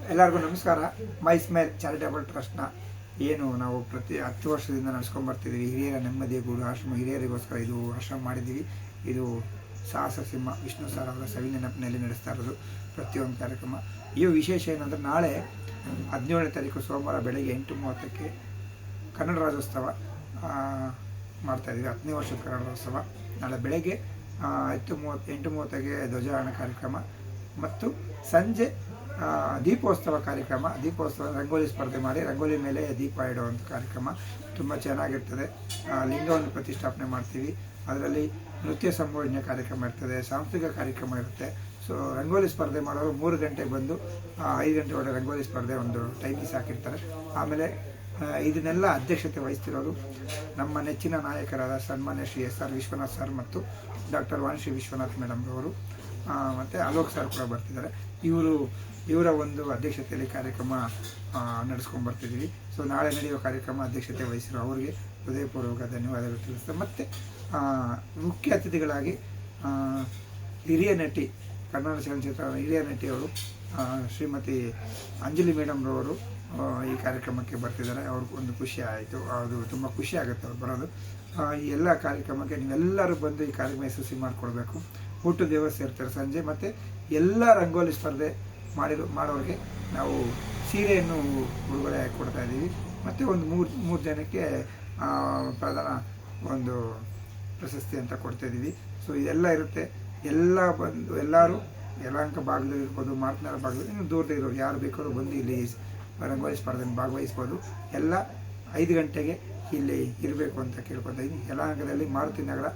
ಎಲ್ಲರಿಗೂ ನಮಸ್ಕಾರ. ಮೈ smile charitable ಟ್ರಸ್ಟ್ನ ಏನು ನಾವು ಪ್ರತಿ 10 ವರ್ಷದಿಂದ ನಡೆಸ್ಕೊಂಡ್ಬರ್ತಿದ್ದೀವಿ. ಹಿರಿಯರ ನೆಮ್ಮದಿಯ ಗೂಡು ಆಶ್ರಮ, ಹಿರಿಯರಿಗೋಸ್ಕರ ಇದು ಆಶ್ರಮ ಮಾಡಿದ್ದೀವಿ. ಇದು ಸಾಹಸ ಸಿಂಹ ವಿಷ್ಣು ಸರ್ ಅವರ ಸವಿ ನೆನಪಿನಲ್ಲಿ ನಡೆಸ್ತಾ ಇರೋದು ಪ್ರತಿಯೊಂದು ಕಾರ್ಯಕ್ರಮ. ಈ ವಿಶೇಷ ಏನಂದರೆ, ನಾಳೆ 17ನೇ ತಾರೀಕು ಸೋಮವಾರ ಬೆಳಗ್ಗೆ 8:30ಕ್ಕೆ ಕನ್ನಡ ರಾಜ್ಯೋತ್ಸವ ಮಾಡ್ತಾಯಿದ್ದೀವಿ. 10ನೇ ವರ್ಷದ ಕನ್ನಡ ರಾಜ್ಯೋತ್ಸವ ನಾಳೆ ಬೆಳಗ್ಗೆ 8:30ಗೆ ಧ್ವಜಾರೋಹಣ ಕಾರ್ಯಕ್ರಮ ಮತ್ತು ಸಂಜೆ ದೀಪೋತ್ಸವ ಕಾರ್ಯಕ್ರಮ. ದೀಪೋತ್ಸವ ರಂಗೋಲಿ ಸ್ಪರ್ಧೆ ಮಾಡಿ ರಂಗೋಲಿ ಮೇಲೆ ದೀಪ ಇಡುವಂಥ ಕಾರ್ಯಕ್ರಮ ತುಂಬ ಚೆನ್ನಾಗಿರ್ತದೆ. ಲಿಂಗವನ್ನು ಪ್ರತಿಷ್ಠಾಪನೆ ಮಾಡ್ತೀವಿ. ಅದರಲ್ಲಿ ನೃತ್ಯ ಸಂಯೋಜನೆ ಕಾರ್ಯಕ್ರಮ ಇರ್ತದೆ, ಸಾಂಸ್ಕೃತಿಕ ಕಾರ್ಯಕ್ರಮ ಇರುತ್ತೆ. ಸೊ ರಂಗೋಲಿ ಸ್ಪರ್ಧೆ ಮಾಡೋರು 3 ಗಂಟೆಗೆ ಬಂದು 5 ಗಂಟೆ ಒಳಗೆ ರಂಗೋಲಿ ಸ್ಪರ್ಧೆ ಒಂದು ಟೈಮಿಂಗ್ಸ್ ಹಾಕಿರ್ತಾರೆ. ಆಮೇಲೆ ಇದನ್ನೆಲ್ಲ ಅಧ್ಯಕ್ಷತೆ ವಹಿಸ್ತಿರೋದು ನಮ್ಮ ನೆಚ್ಚಿನ ನಾಯಕರಾದ ಸನ್ಮಾನ್ಯ ಶ್ರೀ SR ವಿಶ್ವನಾಥ್ ಸರ್ ಮತ್ತು ಡಾಕ್ಟರ್ ವಾಣಿಶ್ರೀ ವಿಶ್ವನಾಥ್ ಮೇಡಮ್ ಅವರು ಮತ್ತು ಅಲೋಕ್ ಸರ್ ಕೂಡ ಬರ್ತಿದ್ದಾರೆ. ಇವರ ಒಂದು ಅಧ್ಯಕ್ಷತೆಯಲ್ಲಿ ಕಾರ್ಯಕ್ರಮ ನಡೆಸ್ಕೊಂಡ್ಬರ್ತಿದ್ದೀವಿ. ಸೊ ನಾಳೆ ನಡೆಯುವ ಕಾರ್ಯಕ್ರಮ ಅಧ್ಯಕ್ಷತೆ ವಹಿಸಿರೋ ಅವರಿಗೆ ಹೃದಯಪೂರ್ವಕ ಧನ್ಯವಾದಗಳು ತಿಳಿಸ್ತೇವೆ. ಮತ್ತು ಮುಖ್ಯ ಅತಿಥಿಗಳಾಗಿ ಹಿರಿಯ ನಟಿ, ಕನ್ನಡ ಚಲನಚಿತ್ರ ಹಿರಿಯ ನಟಿಯವರು ಶ್ರೀಮತಿ ಅಂಜಲಿ ಮೇಡಮ್ರವರು ಈ ಕಾರ್ಯಕ್ರಮಕ್ಕೆ ಬರ್ತಿದ್ದಾರೆ. ಅವ್ರಿಗೂ ಒಂದು ಖುಷಿ ಆಯಿತು. ಅದು ತುಂಬ ಖುಷಿ ಆಗುತ್ತೆ ಅವ್ರು ಬರೋದು. ಈ ಎಲ್ಲ ಕಾರ್ಯಕ್ರಮಕ್ಕೆ ನೀವೆಲ್ಲರೂ ಬಂದು ಈ ಕಾರ್ಯಕ್ರಮ ಯಶಸ್ವಿ ಮಾಡಿಕೊಡ್ಬೇಕು. ಊಟದ ವ್ಯವಸ್ಥೆ ಇರ್ತಾರೆ ಸಂಜೆ. ಮತ್ತು ಎಲ್ಲ ರಂಗೋಲಿ ಸ್ಪರ್ಧೆ ಮಾಡೋರಿಗೆ ನಾವು ಸೀರೆಯನ್ನು ಉಡುಗೊರೆ ಕೊಡ್ತಾ ಇದ್ದೀವಿ. ಮತ್ತು ಒಂದು ಮೂರು ಜನಕ್ಕೆ ಪ್ರಧಾನ ಒಂದು ಪ್ರಶಸ್ತಿ ಅಂತ ಕೊಡ್ತಾಯಿದ್ದೀವಿ. ಸೊ ಇದೆಲ್ಲ ಇರುತ್ತೆ. ಎಲ್ಲರೂ ಯಲಹಂಕ ಭಾಗದಲ್ಲಿ ಇರ್ಬೋದು, ಮಾತನಾಡ ಭಾಗದಲ್ಲಿ, ಇನ್ನು ದೂರದ ಇರೋರು ಯಾರು ಬೇಕಾದ್ರೂ ಬಂದು ಇಲ್ಲಿ ರಂಗೋಲಿ ಸ್ಪರ್ಧೆಯನ್ನು ಭಾಗವಹಿಸ್ಬೋದು. ಎಲ್ಲ 5 ಗಂಟೆಗೆ ಇಲ್ಲಿ ಇರಬೇಕು ಅಂತ ಕೇಳ್ಕೊತಾ ಇದ್ದೀನಿ. ಯಲಹಂಕದಲ್ಲಿ ಮಾರುತಿ ನಗರ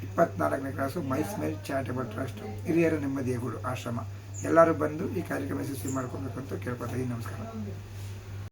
24ನೇ ಕ್ರಾಸು ಮೈ ಸ್ಮೈಲ್ ಚಾರಿಟೇಬಲ್ ಟ್ರಸ್ಟ್ ಹಿರಿಯರ ನೆಮ್ಮದಿಯ ಗೂಡು ಆಶ್ರಮ. ಎಲ್ಲರೂ ಬಂದು ಈ ಕಾರ್ಯಕ್ರಮ ಯಶಸ್ವಿ ಮಾಡ್ಕೊಬೇಕು ಅಂತ ಕೇಳ್ಕೊತಾ ಇದ್ದೀನಿ. ನಮಸ್ಕಾರ.